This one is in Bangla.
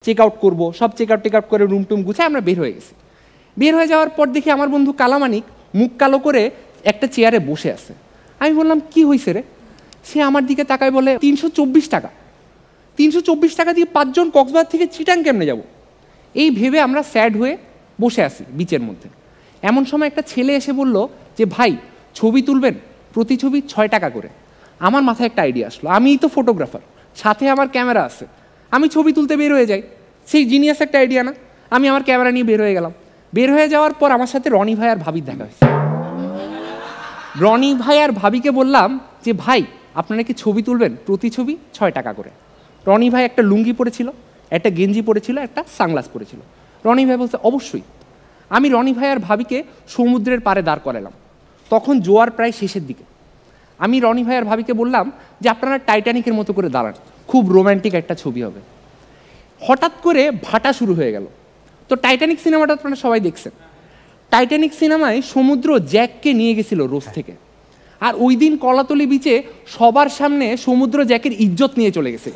চেক আউট করবো, সব চেক আউট করে রুম টুম গুছায় আমরা বের হয়ে গেছি। বের হয়ে যাওয়ার পর দেখি আমার বন্ধু কালামানিক মুখ কালো করে একটা চেয়ারে বসে আছে। আমি বললাম কি হয়েছে রে? সে আমার দিকে তাকায় বলে 324 টাকা। 324 টাকা দিয়ে 5 জন কক্সবাজার থেকে চিটাং কেমনে যাব? এই ভেবে আমরা স্যাড হয়ে বসে আছি বিচের মধ্যে। এমন সময় একটা ছেলে এসে বলল যে ভাই ছবি তুলবেন, প্রতি ছবি 6 টাকা করে। আমার মাথায় একটা আইডিয়া আসলো, আমিই তো ফটোগ্রাফার, সাথে আমার ক্যামেরা আছে, আমি ছবি তুলতে বের হয়ে যাই। সেই জিনিয়াস একটা আইডিয়া না? আমি আমার ক্যামেরা নিয়ে বের হয়ে গেলাম। বের হয়ে যাওয়ার পর আমার সাথে রনি ভাই আর ভাবির দেখা হয়েছে। রনি ভাই আর ভাবিকে বললাম যে ভাই আপনারা কি ছবি তুলবেন, প্রতি ছবি 6 টাকা করে। রনি ভাই একটা লুঙ্গি পরেছিল, একটা গেঞ্জি পরেছিল, একটা সানগ্লাস পরেছিল। রনি ভাই বলছে অবশ্যই। আমি রনি ভাই আর ভাবিকে সমুদ্রের পাড়ে দাঁড় করালাম। তখন জোয়ার প্রায় শেষের দিকে। আমি রনি ভাই আর ভাবিকে বললাম যে আপনারা টাইটানিকের মতো করে দাঁড়ান, খুব রোম্যান্টিক একটা ছবি হবে। হঠাৎ করে ভাটা শুরু হয়ে গেল। তো টাইটানিক সিনেমাটা আপনারা সবাই দেখছেন। টাইটানিক সিনেমায় সমুদ্র জ্যাককে নিয়ে গেছিল রোজ থেকে, আর ওই দিন কলাতলি বিচে সবার সামনে সমুদ্র জ্যাকের ইজ্জত নিয়ে চলে গেছে।